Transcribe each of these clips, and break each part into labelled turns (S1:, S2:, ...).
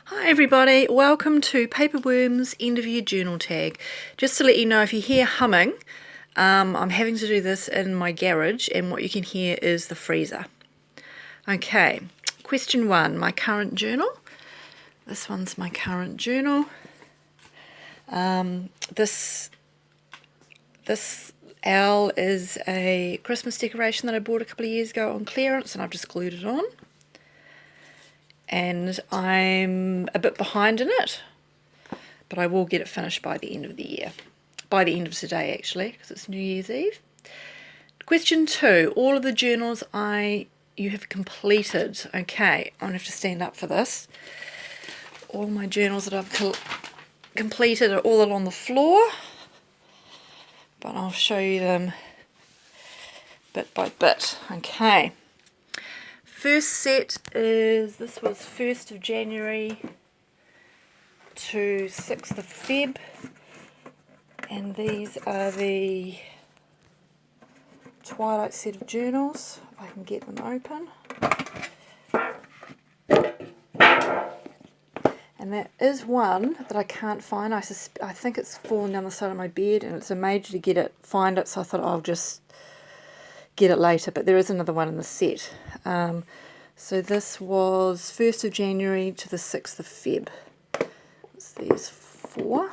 S1: Hi everybody, welcome to Paperworm's end of year journal tag. Just to let you know, if you hear humming, I'm having to do this in my garage, and what you can hear is the freezer. Okay, question 1, my current journal. This one's my current journal. This owl is a Christmas decoration that I bought a couple of years ago on clearance, and I've just glued it on. And I'm a bit behind in it, but I will get it finished by the end of the year. By the end of today, actually, because it's New Year's Eve. Question 2, all of the journals you have completed. Okay, I'm going to have to stand up for this. All my journals that I've completed are all along the floor, but I'll show you them bit by bit. Okay. First set is, this was 1st of January to 6th of Feb, and these are the Twilight set of journals, if I can get them open. And there is one that I can't find. I think it's fallen down the side of my bed, and it's a major to find it, so I thought I'll just get it later, but there is another one in the set. So this was 1st of January to the 6th of Feb. It's these 4.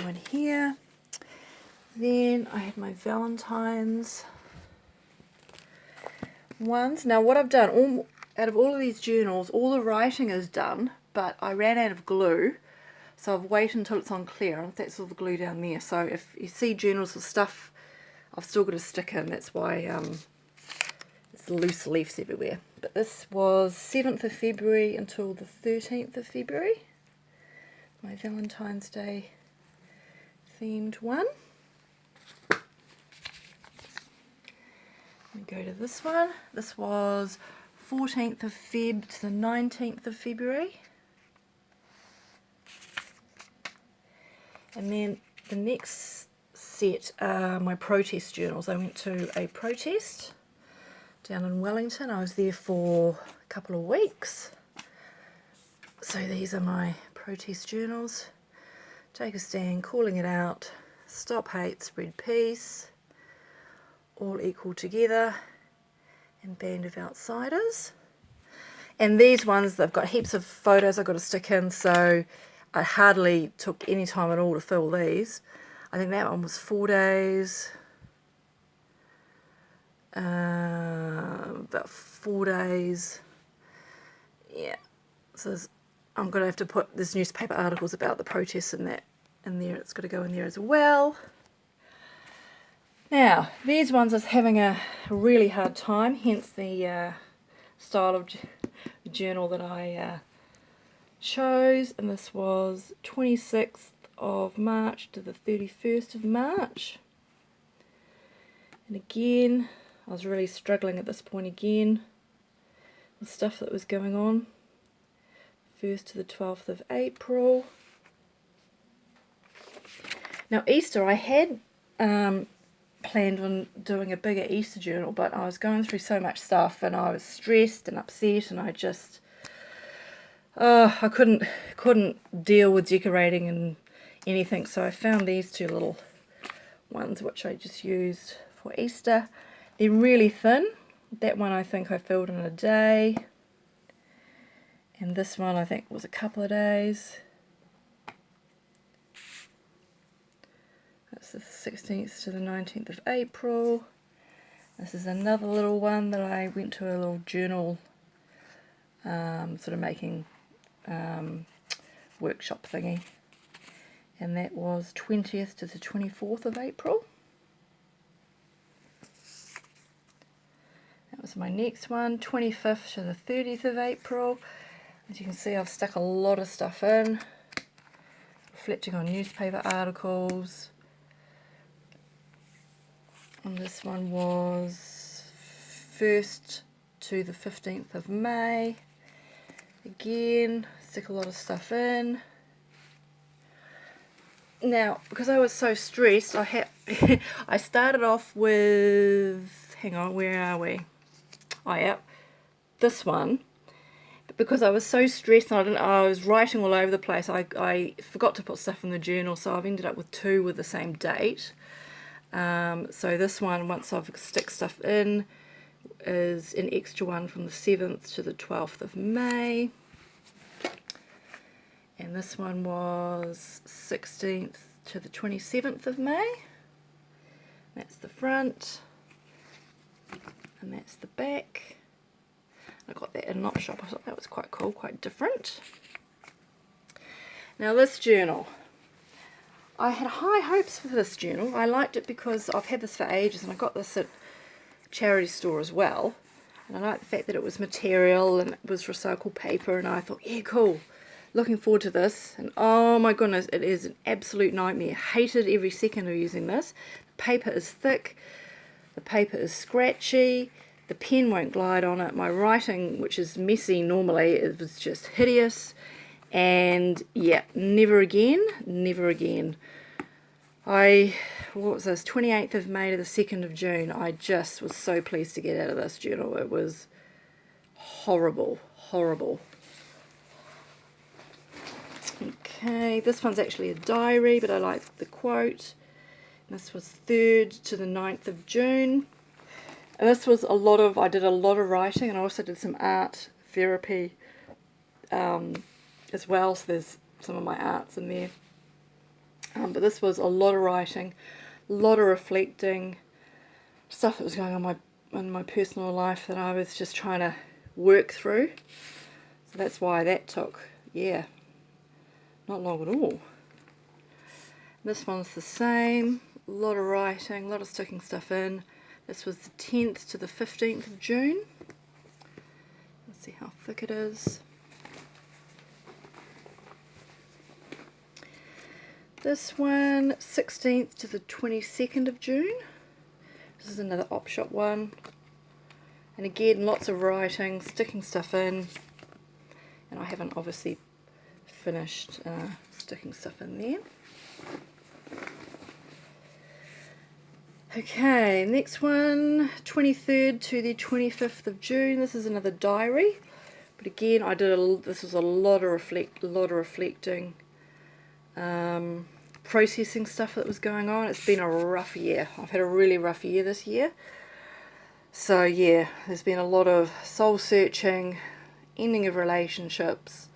S1: One here. Then I had my Valentine's ones. Now what I've done, out of all of these journals, all the writing is done, but I ran out of glue, so I've waited until it's on clearance. That's all the glue down there. So if you see journals with stuff I've still got to stick in, that's why it's loose leaves everywhere. But this was 7th of February until the 13th of February. My Valentine's Day themed one. We go to this one. This was 14th of Feb to the 19th of February. And then the next set are my protest journals. I went to a protest down in Wellington. I was there for a couple of weeks. So these are my protest journals. Take a stand, calling it out, stop hate, spread peace, all equal together, and band of outsiders. And these ones, they've got heaps of photos I've got to stick in, so I hardly took any time at all to fill these. I think that one was 4 days, about 4 days, yeah. So I'm going to have to put this newspaper articles about the protests and that in there. It's got to go in there as well. Now, these ones is having a really hard time, hence the style of journal that I chose, and this was 26th of March to the 31st of March. And again, I was really struggling at this point again with stuff that was going on. 1st to the 12th of April. Now Easter, I had planned on doing a bigger Easter journal, but I was going through so much stuff and I was stressed and upset, and I just I couldn't deal with decorating and anything, so I found these two little ones which I just used for Easter. They're really thin. That one I think I filled in a day, and this one I think was a couple of days. That's the 16th to the 19th of April. This is another little one that I went to a little journal sort of making workshop thingy, and that was 20th to the 24th of April. That was my next one, 25th to the 30th of April. As you can see, I've stuck a lot of stuff in, reflecting on newspaper articles. And this one was 1st to the 15th of May. Again, stick a lot of stuff in. Now, because I was so stressed, I started off with, hang on, where are we? Oh yeah, this one. because I was so stressed and I was writing all over the place, I forgot to put stuff in the journal, so I've ended up with 2 with the same date. So this one, once I've stick stuff in, is an extra one from the 7th to the 12th of May. And this one was 16th to the 27th of May. That's the front. And that's the back. I got that in an op shop. I thought that was quite cool, quite different. Now this journal. I had high hopes for this journal. I liked it because I've had this for ages, and I got this at a charity store as well. And I liked the fact that it was material and it was recycled paper, and I thought, yeah, cool. Looking forward to this. And oh my goodness, it is an absolute nightmare. Hated every second of using this. The paper is thick. The paper is scratchy. The pen won't glide on it. My writing, which is messy normally, it was just hideous. And yeah, never again, never again. What was this, 28th of May to the 2nd of June, I just was so pleased to get out of this journal. It was horrible, horrible. Okay, this one's actually a diary, but I like the quote. This was 3rd to the 9th of June. And this was I did a lot of writing, and I also did some art therapy as well, so there's some of my arts in there. But this was a lot of writing, a lot of reflecting, stuff that was going on in my personal life that I was just trying to work through. So that's why that took, yeah, not long at all. This one's the same, a lot of writing, a lot of sticking stuff in. This was the 10th to the 15th of June. Let's see how thick it is. This one, 16th to the 22nd of June. This is another op shop one. And again, lots of writing, sticking stuff in. And I haven't obviously finished sticking stuff in there. Okay, next one, 23rd to the 25th of June. This is another diary. But again, this was a lot of reflecting. Processing stuff that was going on. It's been a rough year. I've had a really rough year this year. So yeah, there's been a lot of soul searching, ending of relationships,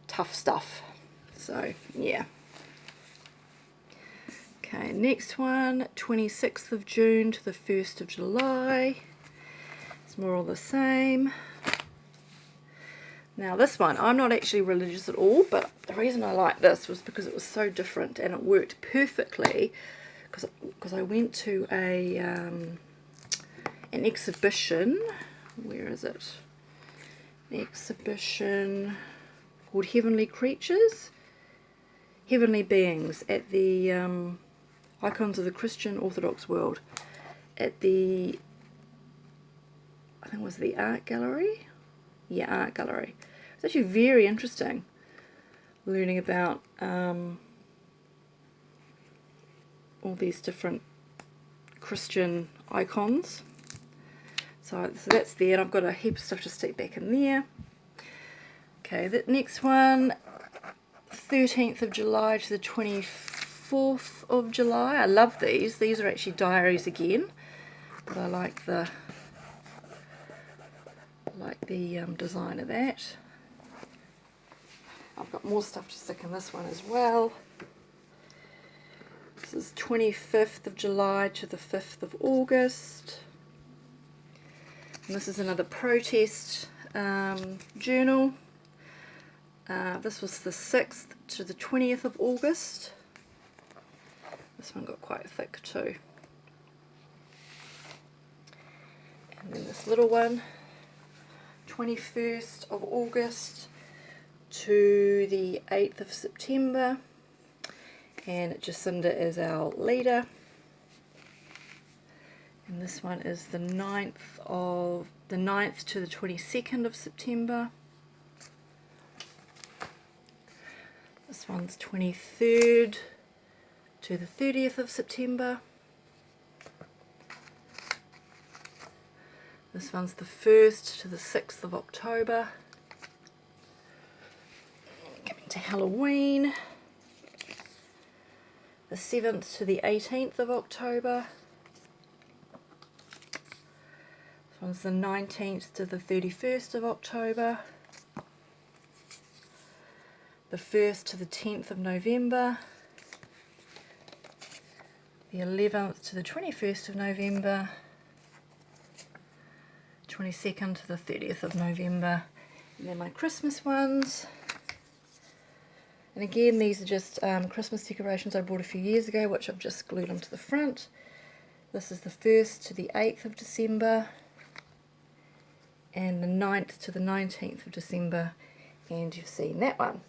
S1: tough stuff. So yeah. Okay, next one, 26th of June to the 1st of July. It's more all the same. Now this one, I'm not actually religious at all, but the reason I liked this was because it was so different and it worked perfectly because I went to an exhibition. Where is it? An exhibition called Heavenly Creatures, Heavenly Beings at the Icons of the Christian Orthodox World at the, I think it was the Art Gallery. Yeah, Art Gallery. It's actually very interesting learning about all these different Christian icons. So that's there, and I've got a heap of stuff to stick back in there. Okay, the next one, 13th of July to the 24th of July. I love these. These are actually diaries again, but I like the design of that. I've got more stuff to stick in this one as well. This is 25th of July to the 5th of August. And this is another protest journal. This was the 6th to the 20th of August. This one got quite thick too. And then this little one, 21st of August to the 8th of September, and Jacinda is our leader. And this one is the 9th to the 22nd of September. This one's 23rd to the 30th of September. This one's the 1st to the 6th of October. Coming to Halloween, the 7th to the 18th of October. This one's the 19th to the 31st of October. The 1st to the 10th of November. The 11th to the 21st of November. 22nd to the 30th of November. And then my Christmas ones. And again, these are just Christmas decorations I bought a few years ago, which I've just glued onto the front. This is the 1st to the 8th of December. And the 9th to the 19th of December. And you've seen that one.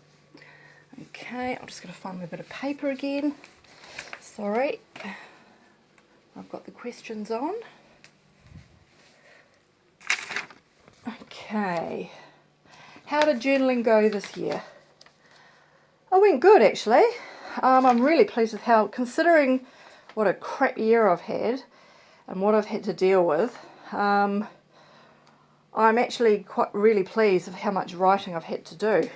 S1: Okay, I'm just going to find my bit of paper again. Sorry. I've got the questions on. Okay. How did journaling go this year? I went good, actually. I'm really pleased with how, considering what a crap year I've had and what I've had to deal with, I'm actually really pleased with how much writing I've had to do.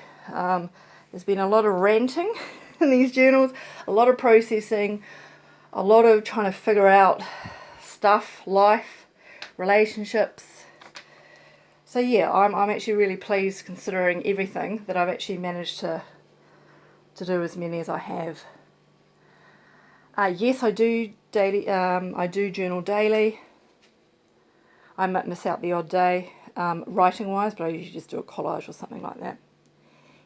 S1: There's been a lot of ranting in these journals, a lot of processing, a lot of trying to figure out stuff, life, relationships. So yeah, I'm actually really pleased considering everything that I've actually managed to do as many as I have. Yes, I do daily. I do journal daily. I might miss out the odd day, writing wise, but I usually just do a collage or something like that.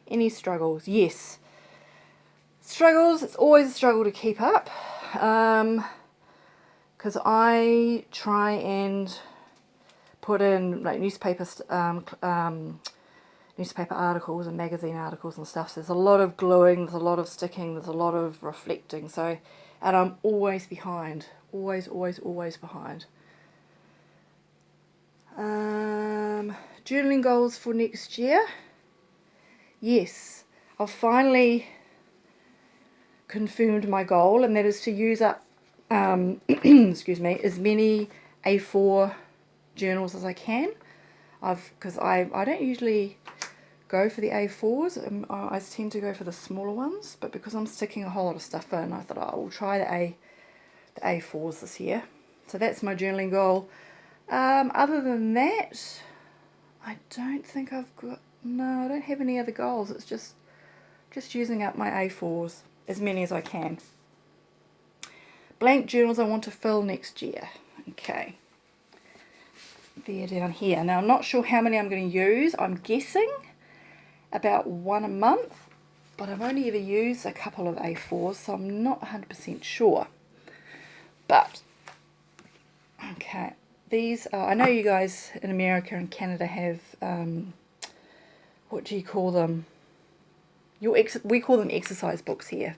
S1: Any struggles? Yes. Struggles, it's always a struggle to keep up, because I try and put in like newspaper articles and magazine articles and stuff, so there's a lot of gluing, there's a lot of sticking, there's a lot of reflecting, so, and I'm always behind, always behind. Journaling goals for next year. Yes, I've finally confirmed my goal, and that is to use up excuse me, as many A4 journals as I can. Because I don't usually go for the A4s, I tend to go for the smaller ones, but because I'm sticking a whole lot of stuff in, I thought I will try the A4s this year. So that's my journaling goal. Other than that, I don't think I've got, no, I don't have any other goals. It's just using up my A4s, as many as I can. Blank journals I want to fill next year. Okay. They're down here. Now I'm not sure how many I'm going to use. I'm guessing about one a month, but I've only ever used a couple of A4s, so I'm not 100% sure. But, okay. These are, I know you guys in America and Canada have, what do you call them? We call them exercise books here.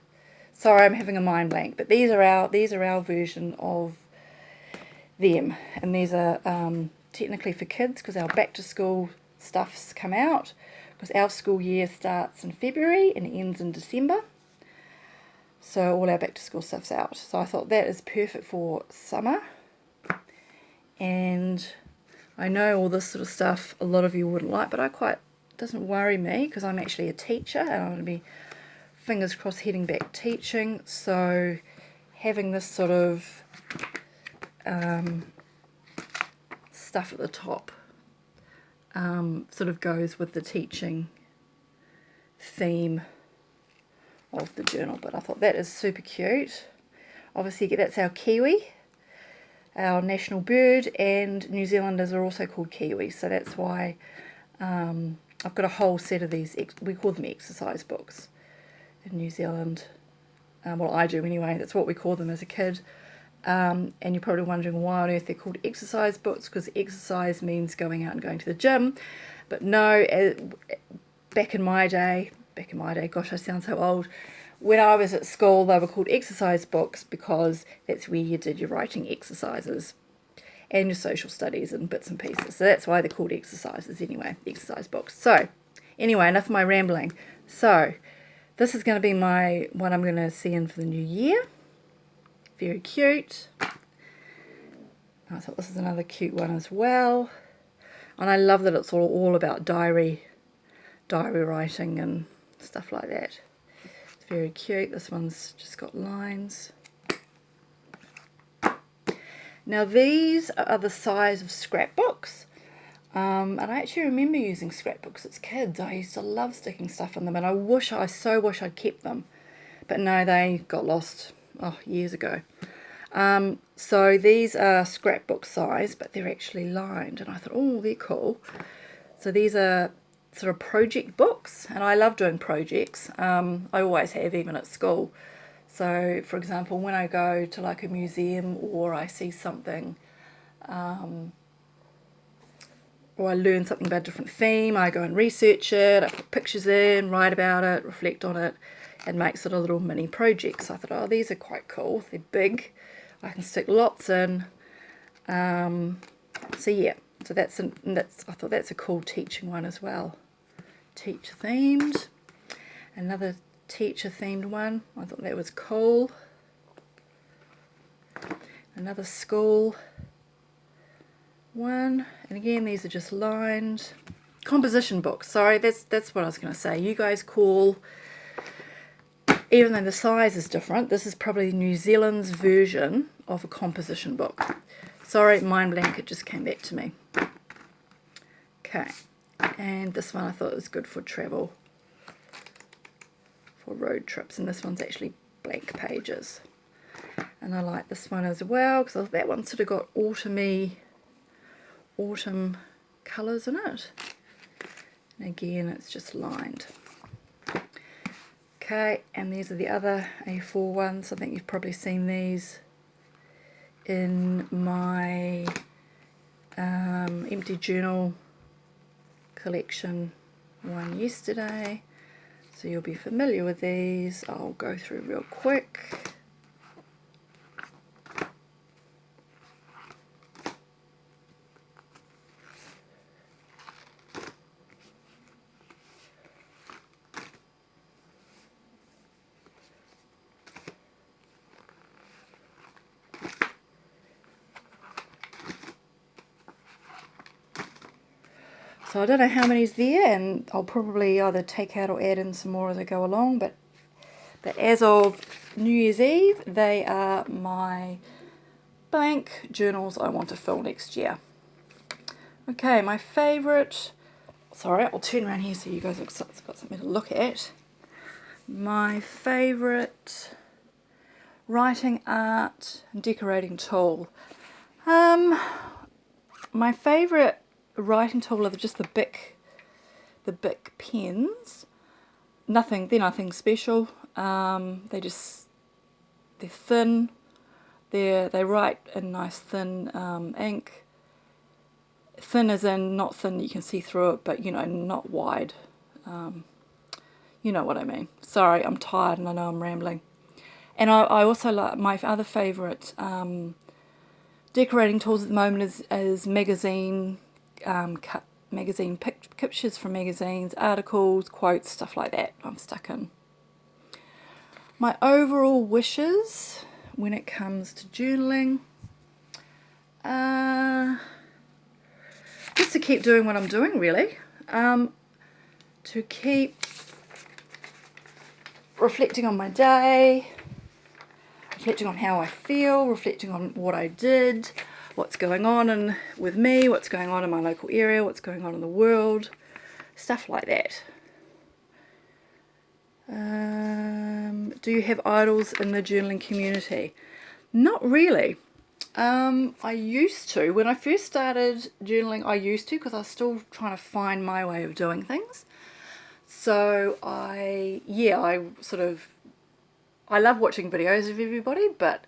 S1: Sorry, I'm having a mind blank, but these are our version of them, and these are technically for kids because our back to school stuff's come out, because our school year starts in February and ends in December, so all our back to school stuff's out. So I thought that is perfect for summer. And I know all this sort of stuff a lot of you wouldn't like, but it doesn't worry me because I'm actually a teacher and I'm going to be, fingers crossed, heading back teaching. So having this sort of stuff at the top sort of goes with the teaching theme of the journal. But I thought that is super cute. Obviously that's our kiwi, our national bird, and New Zealanders are also called kiwi, so that's why I've got a whole set of these, we call them exercise books in New Zealand. Well, I do anyway, that's what we call them as a kid. And you're probably wondering why on earth they're called exercise books, because exercise means going out and going to the gym. But no, back in my day, gosh, I sound so old, when I was at school they were called exercise books because that's where you did your writing exercises and your social studies and bits and pieces. So that's why they're called exercises anyway, exercise books. So anyway, enough of my rambling. So this is going to be what I'm going to see in for the new year. Very cute. I thought this is another cute one as well. And I love that it's all about diary writing and stuff like that. It's very cute. This one's just got lines. Now these are the size of scrapbooks. And I actually remember using scrapbooks as kids. I used to love sticking stuff in them, and I so wish I'd kept them. But no, they got lost years ago. So these are scrapbook size, but they're actually lined, and I thought, oh, they're cool. So these are sort of project books, and I love doing projects. I always have, even at school. So, for example, when I go to like a museum or I see something, or I learn something about a different theme, I go and research it, I put pictures in, write about it, reflect on it, and make sort of little mini projects. I thought, oh, these are quite cool. They're big. I can stick lots in. So yeah, so I thought that's a cool teaching one as well. Teacher themed. Another teacher themed one. I thought that was cool. Another school one, and again these are just lined. Composition books, sorry, that's what I was going to say. You guys call, even though the size is different, this is probably New Zealand's version of a composition book. Sorry, mind blank, it just came back to me. Okay, and this one I thought was good for travel, for road trips, and this one's actually blank pages. And I like this one as well, because that one sort of got autumn colours in it. And again, it's just lined. Okay, and these are the other A4 ones. I think you've probably seen these in my empty journal collection one yesterday. So you'll be familiar with these. I'll go through real quick. So I don't know how many's there, and I'll probably either take out or add in some more as I go along, but as of New Year's Eve, they are my blank journals I want to fill next year. Okay, my favourite, sorry, I'll turn around here so you guys have got something to look at. My favourite writing, art, and decorating tool. My favourite writing tool are just the Bic pens. They're nothing special. They're thin. They write in nice thin ink. Thin as in not thin you can see through it, but not wide. You know what I mean. Sorry, I'm tired and I know I'm rambling. And I also like, my other favourite decorating tools at the moment is magazine pictures from magazines, articles, quotes, stuff like that I'm stuck in. My overall wishes when it comes to journaling, just to keep doing what I'm doing, really. To keep reflecting on my day, reflecting on how I feel, reflecting on what I did, what's going on with me, what's going on in my local area, what's going on in the world, stuff like that. Do you have idols in the journaling community? Not really. I used to. When I first started journaling, I used to, because I was still trying to find my way of doing things. So I love watching videos of everybody, but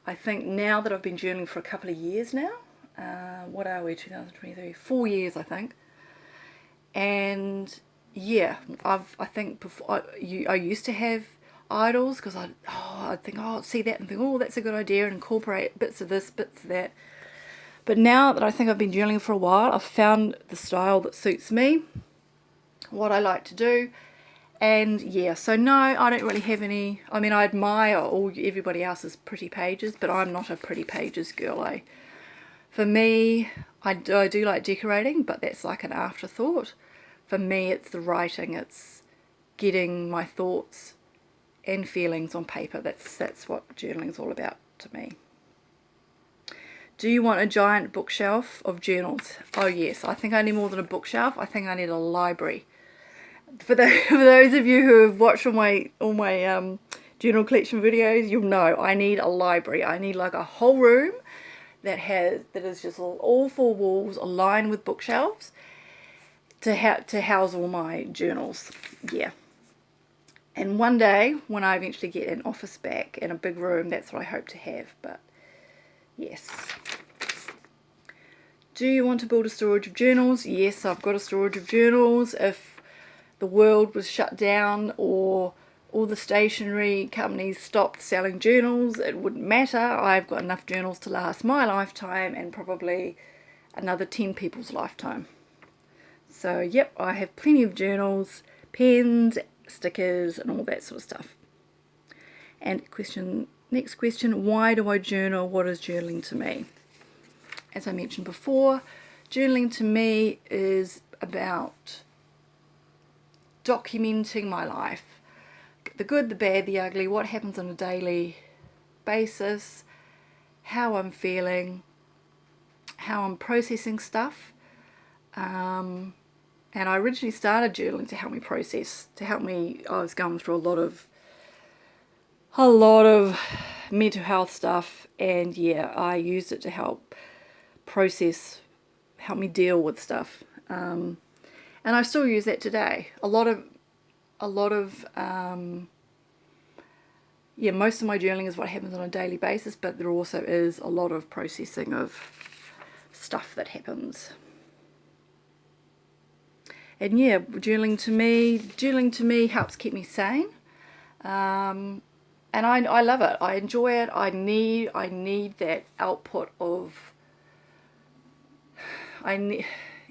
S1: I think now that I've been journaling for a couple of years now, what are we, 2023, 4 years I think, and yeah, I think before I used to have idols, because I'd think, oh, see that and think, oh, that's a good idea, and incorporate bits of this, bits of that. But now that I think I've been journaling for a while, I've found the style that suits me, what I like to do. And yeah, so no, I don't really have any. I mean, I admire everybody else's pretty pages, but I'm not a pretty pages girl. For me, I do like decorating, but that's like an afterthought. For me, it's the writing. It's getting my thoughts and feelings on paper. That's what journaling is all about to me. Do you want a giant bookshelf of journals? Oh yes, I think I need more than a bookshelf. I think I need a library. For those of you who have watched all my journal collection videos, you'll know I need a library. I need like a whole room that is just all four walls aligned with bookshelves to house all my journals. Yeah. And one day when I eventually get an office back and a big room, that's what I hope to have. But yes. Do you want to build a storage of journals? Yes, I've got a storage of journals. If the world was shut down or all the stationery companies stopped selling journals, it wouldn't matter. I've got enough journals to last my lifetime and probably another 10 people's lifetime. So yep, I have plenty of journals, pens, stickers and all that sort of stuff. And next question, why do I journal? What is journaling to me? As I mentioned before, journaling to me is about documenting my life. The good, the bad, the ugly, what happens on a daily basis, how I'm feeling, how I'm processing stuff. And I originally started journaling to help me process, I was going through a lot of mental health stuff, and yeah, I used it to help me deal with stuff. And I still use that today. Most of my journaling is what happens on a daily basis, but there also is a lot of processing of stuff that happens. And yeah, journaling to me helps keep me sane. And I love it. I enjoy it. I need that output of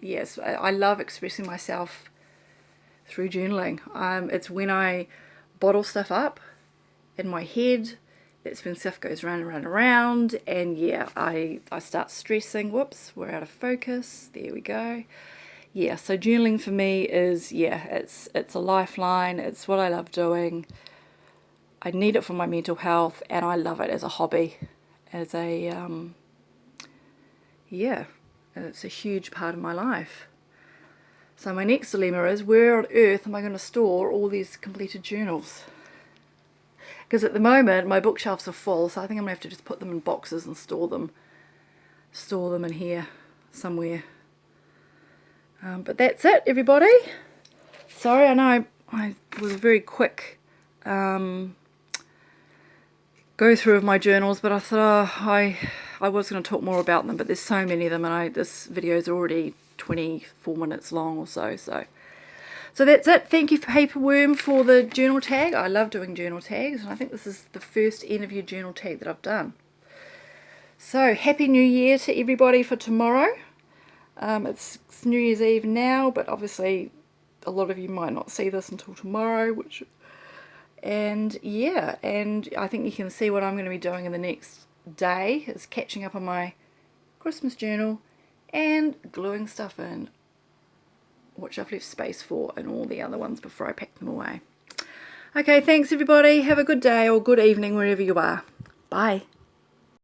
S1: yes, I love expressing myself through journaling. It's when I bottle stuff up in my head, that's when stuff goes round and round and round, and yeah, I start stressing. Whoops, we're out of focus. There we go. Yeah, so journaling for me is, yeah, it's a lifeline. It's what I love doing. I need it for my mental health, and I love it as a hobby, as a yeah, it's a huge part of my life. So my next dilemma is, where on earth am I going to store all these completed journals? Because at the moment my bookshelves are full, so I think I'm going to have to just put them in boxes and store them in here somewhere. But that's it, everybody. Sorry, I know I was a very quick go through of my journals, but I thought I was going to talk more about them, but there's so many of them, and this video is already 24 minutes long or so. So that's it. Thank you for Paperworm for the journal tag. I love doing journal tags, and I think this is the first interview journal tag that I've done. So Happy New Year to everybody for tomorrow. It's New Year's Eve now, but obviously a lot of you might not see this until tomorrow, and yeah, and I think you can see what I'm going to be doing in the next day is catching up on my Christmas journal and gluing stuff in, which I've left space for, and all the other ones before I pack them away. Okay, thanks everybody. Have a good day or good evening wherever you are. Bye.